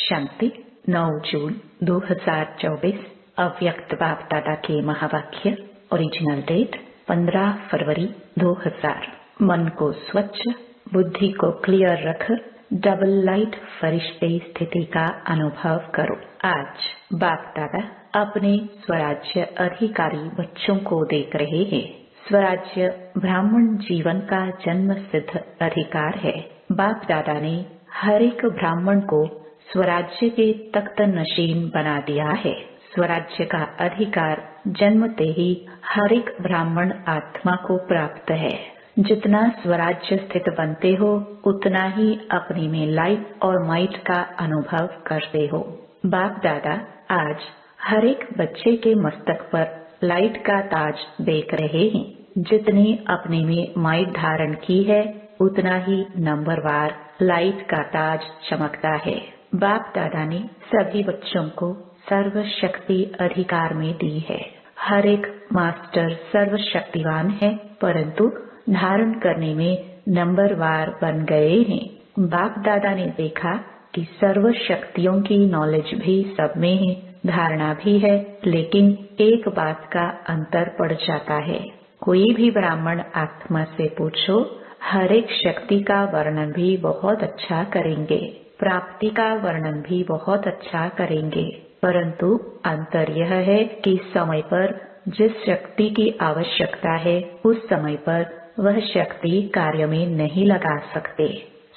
शांति 9 जून 2024 अव्यक्त बाप दादा के महावाक्य। ओरिजिनल डेट 15 फरवरी 2000। मन को स्वच्छ, बुद्धि को क्लियर रख, डबल लाइट फरिश्ते स्थिति का अनुभव करो। आज बाप दादा अपने स्वराज्य अधिकारी बच्चों को देख रहे हैं। स्वराज्य ब्राह्मण जीवन का जन्म सिद्ध अधिकार है। बाप दादा ने हर एक ब्राह्मण को स्वराज्य के तख्त नशीन बना दिया है। स्वराज्य का अधिकार जन्मते ही हर एक ब्राह्मण आत्मा को प्राप्त है। जितना स्वराज्य स्थित बनते हो उतना ही अपने में लाइट और माइट का अनुभव करते हो। बाप दादा आज हर एक बच्चे के मस्तक पर लाइट का ताज देख रहे हैं। जितनी अपने में माइट धारण की है उतना ही नंबरवार लाइट का ताज चमकता है। बाप दादा ने सभी बच्चों को सर्वशक्ति अधिकार में दी है। हर एक मास्टर सर्वशक्तिवान है, परंतु धारण करने में नंबरवार बन गए हैं। बाप दादा ने देखा कि सर्व शक्तियों की नॉलेज भी सब में है, धारणा भी है, लेकिन एक बात का अंतर पड़ जाता है। कोई भी ब्राह्मण आत्मा से पूछो, हर एक शक्ति का वर्णन भी बहुत अच्छा करेंगे, प्राप्ति का वर्णन भी बहुत अच्छा करेंगे, परंतु अंतर यह है कि समय पर जिस शक्ति की आवश्यकता है उस समय पर वह शक्ति कार्य में नहीं लगा सकते।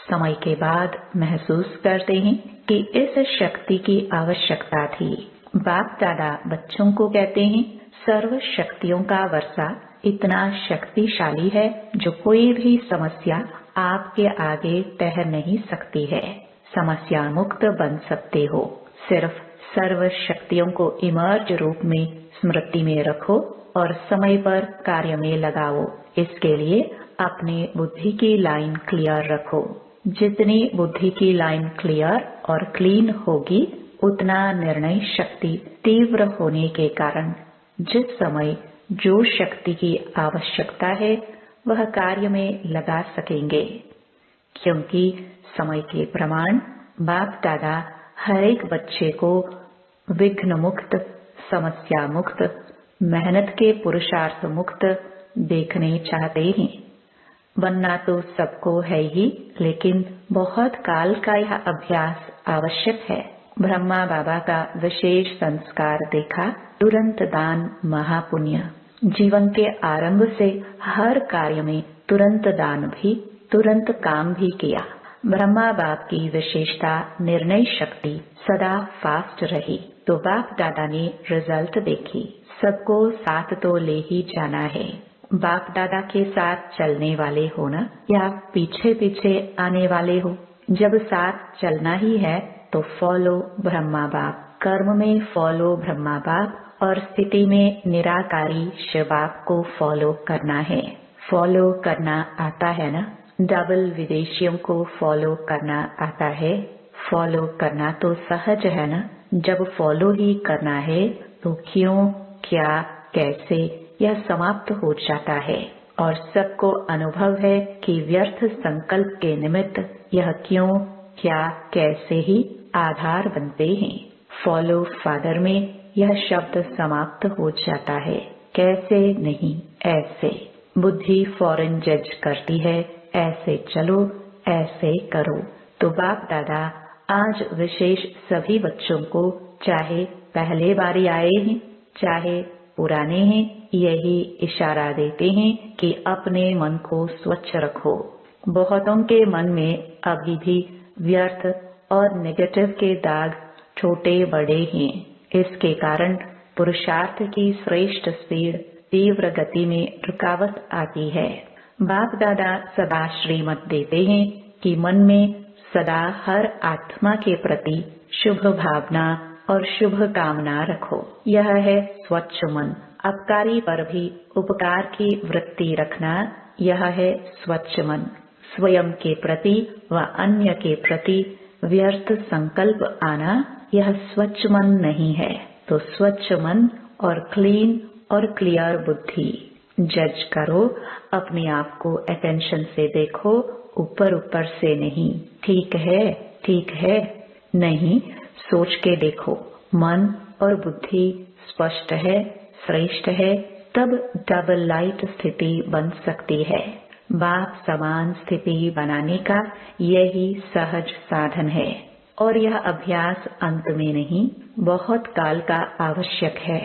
समय के बाद महसूस करते हैं कि इस शक्ति की आवश्यकता थी। बाप दादा बच्चों को कहते हैं, सर्व शक्तियों का वर्षा इतना शक्तिशाली है जो कोई भी समस्या आपके आगे तैर नहीं सकती है। समस्या मुक्त बन सकते हो। सिर्फ सर्व शक्तियों को इमर्ज रूप में स्मृति में रखो और समय पर कार्य में लगाओ। इसके लिए अपने बुद्धि की लाइन क्लियर रखो। जितनी बुद्धि की लाइन क्लियर और क्लीन होगी उतना निर्णय शक्ति तीव्र होने के कारण जिस समय जो शक्ति की आवश्यकता है वह कार्य में लगा सकेंगे। क्योंकि समय के प्रमाण बाप दादा हर एक बच्चे को विघ्न मुक्त, समस्या मुक्त, मेहनत के पुरुषार्थ मुक्त देखने चाहते हैं। बनना तो सबको है ही, लेकिन बहुत काल का यह अभ्यास आवश्यक है। ब्रह्मा बाबा का विशेष संस्कार देखा, तुरंत दान महापुण्य। जीवन के आरंभ से हर कार्य में तुरंत दान भी, तुरंत काम भी किया। ब्रह्मा बाप की विशेषता निर्णय शक्ति सदा फास्ट रही, तो बाप दादा ने रिजल्ट देखी। सबको साथ तो ले ही जाना है। बाप दादा के साथ चलने वाले हो ना, या पीछे पीछे आने वाले हो। जब साथ चलना ही है तो फॉलो ब्रह्मा बाप, कर्म में फॉलो ब्रह्मा बाप और स्थिति में निराकारी शिव बाप को फॉलो करना है। फॉलो करना आता है ना। डबल विदेशियों को फॉलो करना आता है। फॉलो करना तो सहज है ना। जब फॉलो ही करना है तो क्यों, क्या, कैसे यह समाप्त हो जाता है। और सबको अनुभव है कि व्यर्थ संकल्प के निमित्त यह क्यों, क्या, कैसे ही आधार बनते हैं। फॉलो फादर में यह शब्द समाप्त हो जाता है। कैसे नहीं, ऐसे। बुद्धि फौरन जज करती है, ऐसे चलो, ऐसे करो। तो बाप दादा आज विशेष सभी बच्चों को, चाहे पहले बारी आए हैं चाहे पुराने हैं, यही इशारा देते हैं कि अपने मन को स्वच्छ रखो। बहुतों के मन में अभी भी व्यर्थ और नेगेटिव के दाग छोटे बड़े हैं। इसके कारण पुरुषार्थ की श्रेष्ठ स्पीड तीव्र गति में रुकावट आती है। बाप दादा सदा श्रीमत देते हैं कि मन में सदा हर आत्मा के प्रति शुभ भावना और शुभ कामना रखो। यह है स्वच्छ मन। अपकारी पर भी उपकार की वृत्ति रखना, यह है स्वच्छ मन। स्वयं के प्रति व अन्य के प्रति व्यर्थ संकल्प आना, यह स्वच्छ मन नहीं है। तो स्वच्छ मन और क्लीन और क्लियर बुद्धि। जज करो, अपने आप को अटेंशन से देखो, ऊपर ऊपर से नहीं। ठीक है, ठीक है। नहीं, सोच के देखो, मन और बुद्धि स्पष्ट है, श्रेष्ठ है, तब डबल लाइट स्थिति बन सकती है। बाप समान स्थिति बनाने का यही सहज साधन है और यह अभ्यास अंत में नहीं, बहुत काल का आवश्यक है।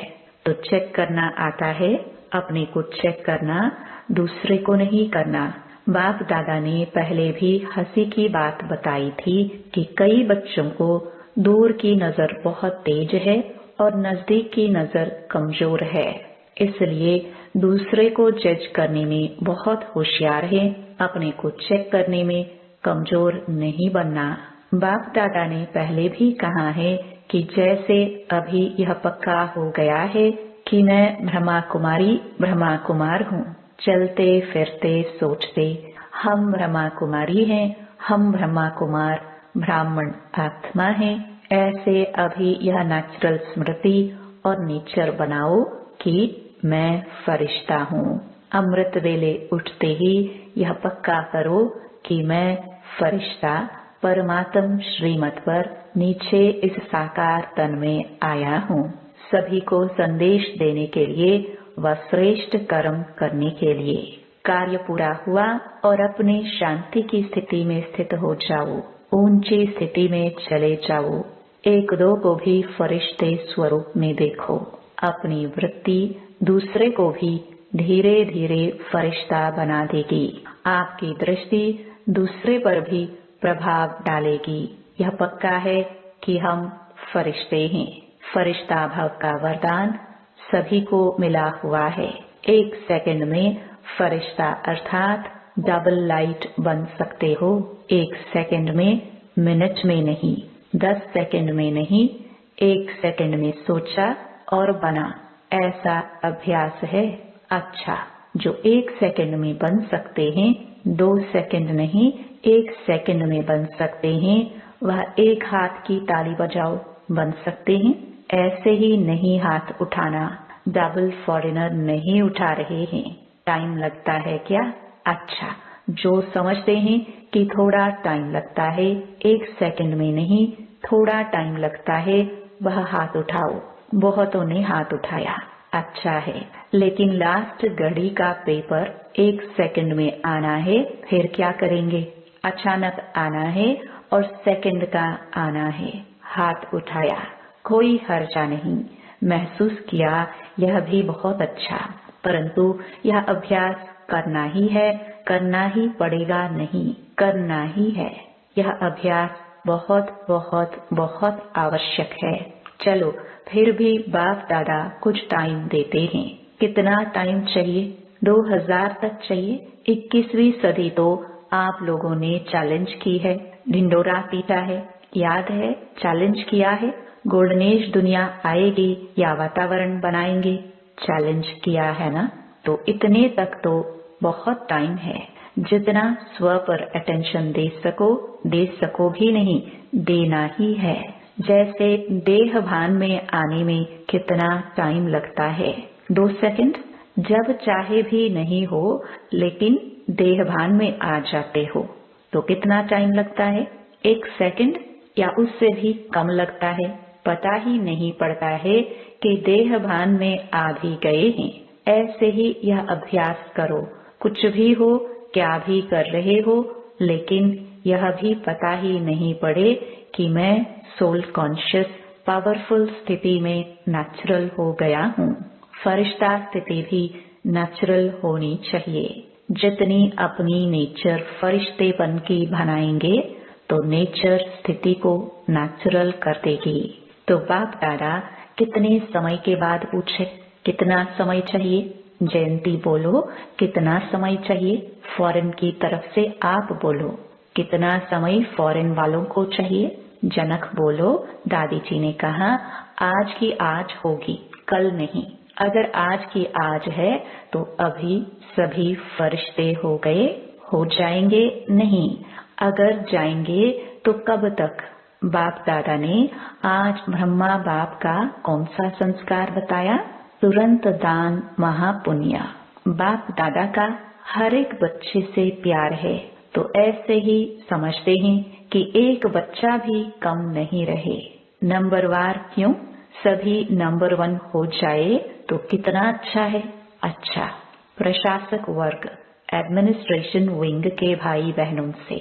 तो चेक करना आता है, अपने को चेक करना, दूसरे को नहीं करना। बाप दादा ने पहले भी हंसी की बात बताई थी कि कई बच्चों को दूर की नजर बहुत तेज है और नजदीक की नजर कमजोर है, इसलिए दूसरे को जज करने में बहुत होशियार है, अपने को चेक करने में कमजोर नहीं बनना। बाप दादा ने पहले भी कहा है कि जैसे अभी यह पक्का हो गया है कि मैं ब्रह्मा कुमारी ब्रह्मा कुमार हूँ, चलते फिरते सोचते हम ब्रह्मा कुमारी हैं, हम ब्रह्मा कुमार ब्राह्मण आत्मा हैं, ऐसे अभी यह नेचुरल स्मृति और नेचर बनाओ कि मैं फरिश्ता हूँ। अमृत वेले उठते ही यह पक्का करो कि मैं फरिश्ता परमात्म श्रीमत पर नीचे इस साकार तन में आया हूँ, सभी को संदेश देने के लिए व श्रेष्ठ कर्म करने के लिए। कार्य पूरा हुआ और अपने शांति की स्थिति में स्थित हो जाओ, ऊंची स्थिति में चले जाओ। एक दो को भी फरिश्ते स्वरूप में देखो, अपनी वृत्ति दूसरे को भी धीरे धीरे फरिश्ता बना देगी। आपकी दृष्टि दूसरे पर भी प्रभाव डालेगी। यह पक्का है कि हम फरिश्ते हैं। फरिश्ता भाव का वरदान सभी को मिला हुआ है। 1 सेकंड में फरिश्ता अर्थात डबल लाइट बन सकते हो। 1 सेकंड में, मिनट में नहीं, 10 सेकंड में नहीं, 1 सेकंड में सोचा और बना, ऐसा अभ्यास है। अच्छा, जो 1 सेकंड में बन सकते हैं, 2 सेकंड नहीं 1 सेकंड में बन सकते हैं, वह एक हाथ की ताली बजाओ, बन सकते हैं। ऐसे ही नहीं हाथ उठाना, डबल फॉरेनर नहीं उठा रहे हैं। टाइम लगता है क्या? अच्छा, जो समझते हैं कि थोड़ा टाइम लगता है, 1 सेकंड में नहीं थोड़ा टाइम लगता है, वह हाथ उठाओ। बहुतों ने हाथ उठाया, अच्छा है, लेकिन लास्ट घड़ी का पेपर 1 सेकंड में आना है, फिर क्या करेंगे? अचानक आना है और सेकंड का आना है। हाथ उठाया, कोई हर्जा नहीं, महसूस किया, यह भी बहुत अच्छा, परंतु यह अभ्यास करना ही है, करना ही पड़ेगा, नहीं करना ही है। यह अभ्यास बहुत बहुत बहुत आवश्यक है। चलो, फिर भी बाप दादा कुछ टाइम देते हैं। कितना टाइम चाहिए? 2000 तक चाहिए। 21वीं सदी तो आप लोगों ने चैलेंज की है, ढिंडोरा पीटा है, याद है? चैलेंज किया है, गोल्डनेज दुनिया आएगी या वातावरण बनाएंगे, चैलेंज किया है ना? तो इतने तक तो बहुत टाइम है। जितना स्व पर अटेंशन दे सको भी नहीं, देना ही है। जैसे देह भान में आने में कितना टाइम लगता है? 2 सेकंड, जब चाहे भी नहीं हो, लेकिन देह भान में आ जाते हो तो कितना टाइम लगता है? 1 सेकंड या उससे भी कम लगता है। पता ही नहीं पड़ता है कि देह भान में आ भी गए हैं। ऐसे ही यह अभ्यास करो, कुछ भी हो, क्या भी कर रहे हो, लेकिन यह भी पता ही नहीं पड़े कि मैं सोल कॉन्शियस पावरफुल स्थिति में नेचुरल हो गया हूँ। फरिश्ता स्थिति भी नेचुरल होनी चाहिए। जितनी अपनी नेचर फरिश्तेपन की बनाएंगे तो नेचर स्थिति को नेचुरल कर देगी। तो बाप दादा कितने समय के बाद पूछे, कितना समय चाहिए? जयंती बोलो, कितना समय चाहिए? फॉरेन की तरफ से आप बोलो, कितना समय फॉरेन वालों को चाहिए? जनक बोलो, दादी जी ने कहा आज की आज होगी, कल नहीं। अगर आज की आज है तो अभी सभी फरिश्ते हो गए, हो जाएंगे नहीं। अगर जाएंगे तो कब तक? बाप दादा ने आज ब्रह्मा बाप का कौन सा संस्कार बताया? तुरंत दान महापुण्य। बाप दादा का हर एक बच्चे से प्यार है, तो ऐसे ही समझते हैं कि एक बच्चा भी कम नहीं रहे। नंबरवार क्यों? सभी नंबर 1 हो जाए तो कितना अच्छा है। अच्छा, प्रशासक वर्ग, एडमिनिस्ट्रेशन विंग के भाई बहनों से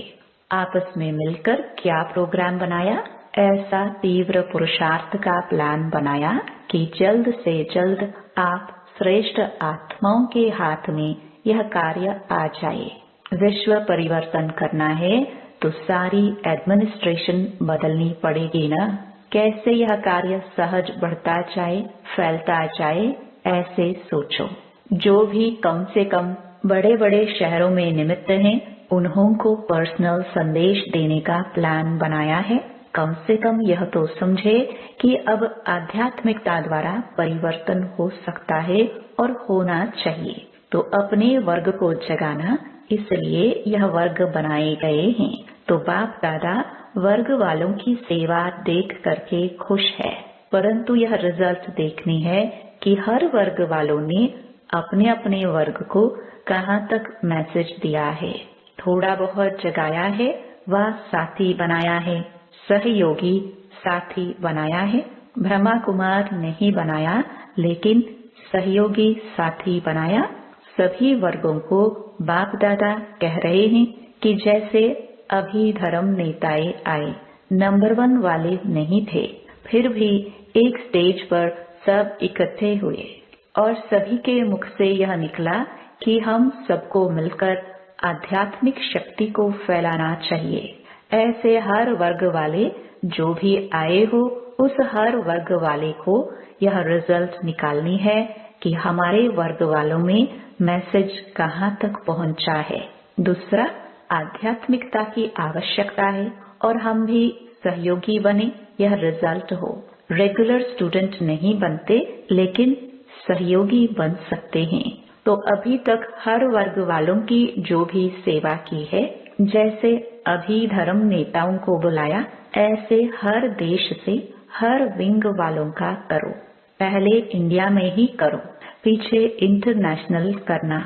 आपस में मिलकर क्या प्रोग्राम बनाया? ऐसा तीव्र पुरुषार्थ का प्लान बनाया कि जल्द से जल्द आप श्रेष्ठ आत्माओं के हाथ में यह कार्य आ जाए। विश्व परिवर्तन करना है तो सारी एडमिनिस्ट्रेशन बदलनी पड़ेगी ना। कैसे यह कार्य सहज बढ़ता जाए, फैलता जाए, ऐसे सोचो। जो भी कम से कम बड़े बड़े शहरों में निमित्त हैं, उन्हों को पर्सनल संदेश देने का प्लान बनाया है। कम से कम यह तो समझे कि अब आध्यात्मिकता द्वारा परिवर्तन हो सकता है और होना चाहिए। तो अपने वर्ग को जगाना, इसलिए यह वर्ग बनाए गए हैं। तो बाप दादा वर्ग वालों की सेवा देख करके खुश है, परंतु यह रिजल्ट देखनी है कि हर वर्ग वालों ने अपने अपने वर्ग को कहाँ तक मैसेज दिया है, थोड़ा बहुत जगाया है व साथी बनाया है, सहयोगी साथी बनाया है। ब्रह्मा कुमार नहीं बनाया, लेकिन सहयोगी साथी बनाया। सभी वर्गों को बाप दादा कह रहे हैं कि जैसे अभी धर्म नेताएं आए, नंबर 1 वाले नहीं थे, फिर भी एक स्टेज पर सब इकट्ठे हुए और सभी के मुख से यह निकला कि हम सबको मिलकर आध्यात्मिक शक्ति को फैलाना चाहिए। ऐसे हर वर्ग वाले जो भी आए हो, उस हर वर्ग वाले को यह रिजल्ट निकालनी है कि हमारे वर्ग वालों में मैसेज कहाँ तक पहुँचा है। दूसरा, आध्यात्मिकता की आवश्यकता है और हम भी सहयोगी बने, यह रिजल्ट हो। रेगुलर स्टूडेंट नहीं बनते, लेकिन सहयोगी बन सकते हैं। तो अभी तक हर वर्ग वालों की जो भी सेवा की है, जैसे अभी धर्म नेताओं को बुलाया, ऐसे हर देश से हर विंग वालों का करो। पहले इंडिया में ही करो, पीछे इंटरनेशनल करना।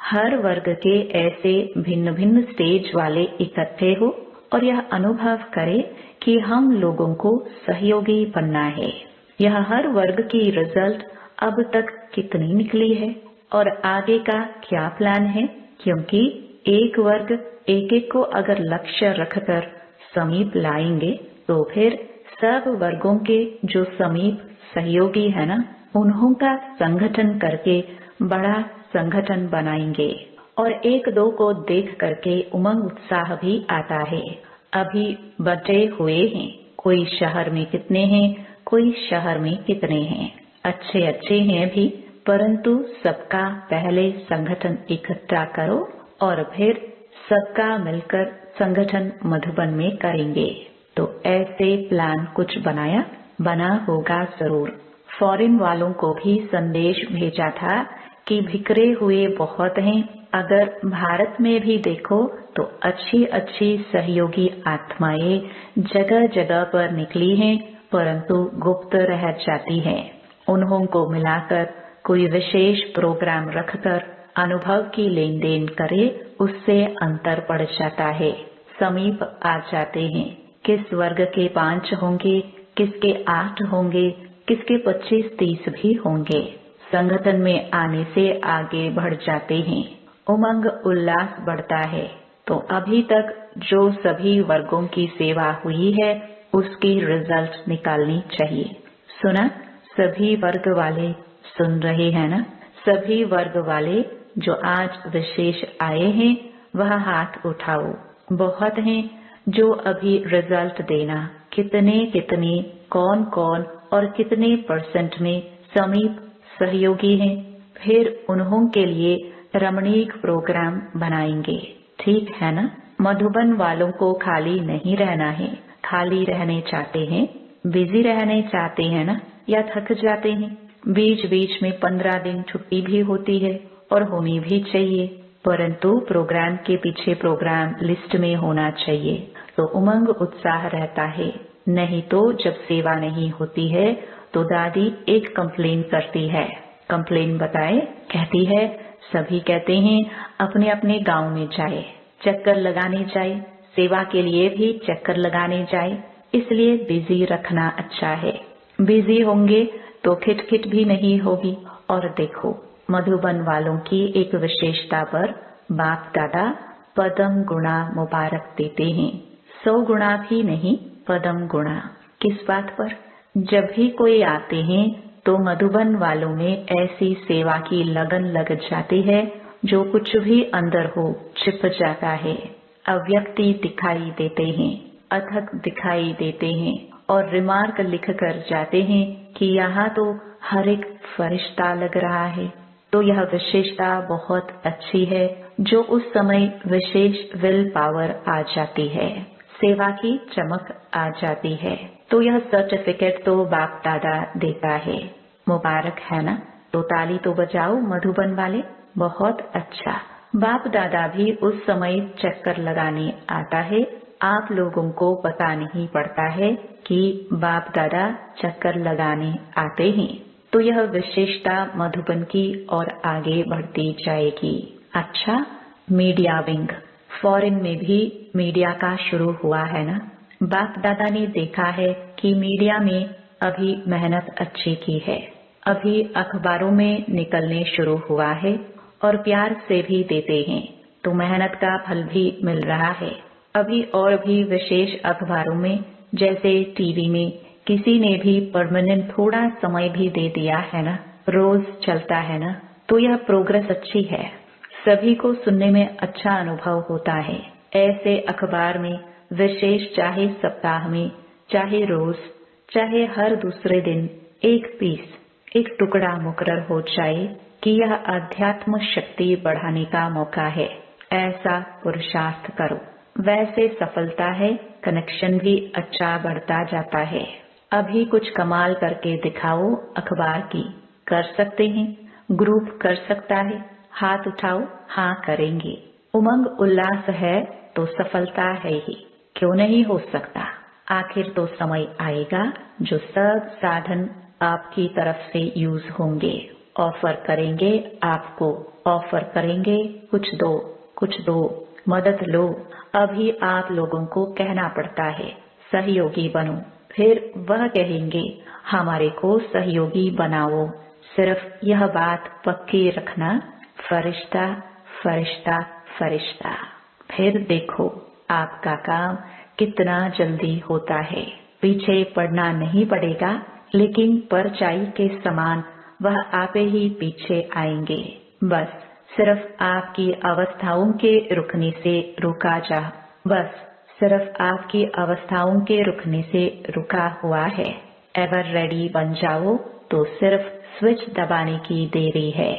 हर वर्ग के ऐसे भिन्न भिन्न स्टेज वाले इकट्ठे हो और यह अनुभव करे कि हम लोगों को सहयोगी बनना है। यह हर वर्ग की रिजल्ट अब तक कितनी निकली है और आगे का क्या प्लान है, क्योंकि एक वर्ग एक एक को अगर लक्ष्य रखकर समीप लाएंगे तो फिर सब वर्गों के जो समीप सहयोगी है ना, उन्हों का संगठन करके बड़ा संगठन बनाएंगे और एक दो को देख करके उमंग उत्साह भी आता है। अभी बटे हुए हैं, कोई शहर में कितने हैं, कोई शहर में कितने हैं, अच्छे अच्छे हैं भी, परंतु सबका पहले संगठन इकट्ठा करो और फिर सबका मिलकर संगठन मधुबन में करेंगे। तो ऐसे प्लान कुछ बना होगा जरूर। फॉरेन वालों को भी संदेश भेजा था कि बिखरे हुए बहुत हैं, अगर भारत में भी देखो तो अच्छी अच्छी सहयोगी आत्माएं जगह जगह पर निकली हैं, परंतु गुप्त रह जाती हैं। उन्हों को मिलाकर कोई विशेष प्रोग्राम रखकर अनुभव की लेन देन करे, उससे अंतर पड़ जाता है, समीप आ जाते हैं। किस वर्ग के 5 होंगे, किसके 8 होंगे, किसके 25-30 भी होंगे। संगठन में आने से आगे बढ़ जाते हैं, उमंग उल्लास बढ़ता है। तो अभी तक जो सभी वर्गों की सेवा हुई है, उसकी रिजल्ट निकालनी चाहिए। सुना? सभी वर्ग वाले सुन रहे हैं ना? सभी वर्ग वाले जो आज विशेष आए हैं, वह हाथ उठाओ। बहुत हैं जो अभी रिजल्ट देना, कितने कौन कौन और कितने % में समीप सहयोगी हैं, फिर उन्हों के लिए रमणीक प्रोग्राम बनाएंगे। ठीक है ना? मधुबन वालों को खाली नहीं रहना है। खाली रहने चाहते हैं, बिजी रहने चाहते हैं ना, या थक जाते हैं? बीच बीच में 15 दिन छुट्टी भी होती है और होनी भी चाहिए, परंतु प्रोग्राम के पीछे प्रोग्राम लिस्ट में होना चाहिए, तो उमंग उत्साह रहता है। नहीं तो जब सेवा नहीं होती है तो दादी एक कंप्लेन करती है। कंप्लेन बताए, कहती है सभी कहते हैं अपने अपने गांव में जाए, चक्कर लगाने जाए, सेवा के लिए भी चक्कर लगाने जाए, इसलिए बिजी रखना अच्छा है। बिजी होंगे तो खिटखिट भी नहीं होगी। और देखो, मधुबन वालों की एक विशेषता पर बाप दादा पदम गुणा मुबारक देते हैं। 100 गुणा भी नहीं, पदम गुणा। किस बात पर? जब भी कोई आते हैं तो मधुबन वालों में ऐसी सेवा की लगन लग जाती है, जो कुछ भी अंदर हो छिप जाता है। अव्यक्ति दिखाई देते हैं, अथक दिखाई देते हैं और रिमार्क लिख कर जाते हैं कि यहाँ तो हर एक फरिश्ता लग रहा है। तो यह विशेषता बहुत अच्छी है, जो उस समय विशेष विल पावर आ जाती है, सेवा की चमक आ जाती है। तो यह सर्टिफिकेट तो बाप दादा देता है। मुबारक है ना? तो ताली तो बजाओ मधुबन वाले। बहुत अच्छा। बाप दादा भी उस समय चक्कर लगाने आता है। आप लोगों को पता नहीं पड़ता है कि बाप दादा चक्कर लगाने आते हैं। तो यह विशेषता मधुबन की और आगे बढ़ती जाएगी। अच्छा, मीडिया विंग। फॉरेन में भी मीडिया का शुरू हुआ है ना? बाप दादा ने देखा है कि मीडिया में अभी मेहनत अच्छी की है। अभी अखबारों में निकलने शुरू हुआ है और प्यार से भी देते हैं, तो मेहनत का फल भी मिल रहा है। अभी और भी विशेष अखबारों में, जैसे टीवी में, किसी ने भी परमानेंट थोड़ा समय भी दे दिया है ना, रोज चलता है ना, तो यह प्रोग्रेस अच्छी है। सभी को सुनने में अच्छा अनुभव होता है। ऐसे अखबार में विशेष, चाहे सप्ताह में, चाहे रोज, चाहे हर दूसरे दिन एक पीस, एक टुकड़ा मुकर्रर हो जाए कि यह अध्यात्म शक्ति बढ़ाने का मौका है। ऐसा पुरुषार्थ करो, वैसे सफलता है, कनेक्शन भी अच्छा बढ़ता जाता है। अभी कुछ कमाल करके दिखाओ अखबार की। कर सकते हैं? ग्रुप कर सकता है? हाथ उठाओ। हाँ, करेंगे। उमंग उल्लास है तो सफलता है ही, क्यों नहीं हो सकता? आखिर तो समय आएगा जो सब साधन आपकी तरफ से यूज होंगे। ऑफर करेंगे आपको, ऑफर करेंगे, कुछ दो, कुछ दो, मदद लो। अभी आप लोगों को कहना पड़ता है सहयोगी बनो, फिर वह कहेंगे हमारे को सहयोगी बनाओ। सिर्फ यह बात पक्की रखना, फरिश्ता फरिश्ता फरिश्ता। फिर देखो आपका काम कितना जल्दी होता है। पीछे पड़ना नहीं पड़ेगा, लेकिन परछाई के समान वह आपे ही पीछे आएंगे। बस सिर्फ आपकी अवस्थाओं के रुकने से रुका जा, बस सिर्फ आपकी अवस्थाओं के रुकने से रुका हुआ है। एवर रेडी बन जाओ तो सिर्फ स्विच दबाने की देरी है।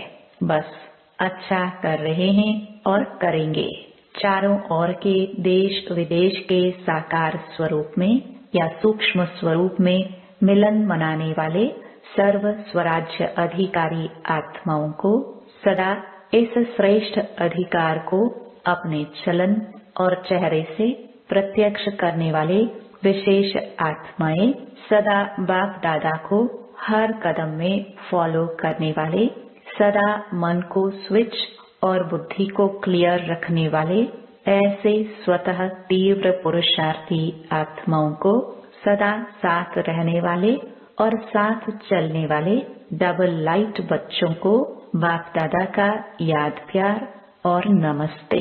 बस अच्छा कर रहे हैं और करेंगे। चारों ओर के देश विदेश के साकार स्वरूप में या सूक्ष्म स्वरूप में मिलन मनाने वाले सर्व स्वराज्य अधिकारी आत्माओं को सदा इस श्रेष्ठ अधिकार को अपने चलन और चेहरे से प्रत्यक्ष करने वाले विशेष आत्माएं, सदा बाप दादा को हर कदम में फॉलो करने वाले, सदा मन को स्विच और बुद्धि को क्लियर रखने वाले, ऐसे स्वतः तीव्र पुरुषार्थी आत्माओं को सदा साथ रहने वाले और साथ चलने वाले डबल लाइट बच्चों को बाप दादा का याद प्यार और नमस्ते।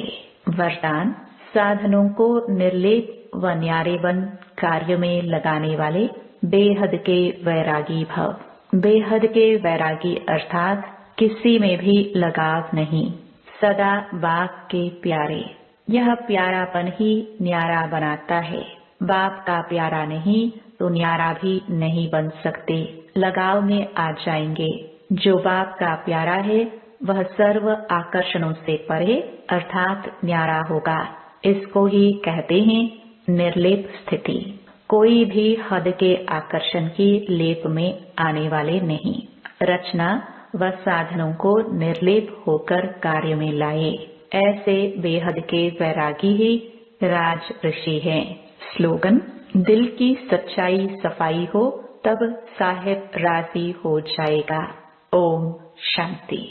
वरदान: साधनों को निर्लेप व न्यारेबन कार्य में लगाने वाले बेहद के वैरागी भव। बेहद के वैरागी अर्थात किसी में भी लगाव नहीं, सदा बाप के प्यारे। यह प्यारापन ही न्यारा बनाता है। बाप का प्यारा नहीं तो न्यारा भी नहीं बन सकते। लगाव में आ जाएंगे। जो बाप का प्यारा है वह सर्व आकर्षणों से परे अर्थात न्यारा होगा। इसको ही कहते हैं निर्लेप स्थिति। कोई भी हद के आकर्षण की लेप में आने वाले नहीं। रचना व साधनों को निर्लेप होकर कार्य में लाए, ऐसे बेहद के वैरागी ही राज ऋषि हैं। स्लोगन: दिल की सच्चाई सफाई हो तब साहिब राजी हो जाएगा। ओम शांति।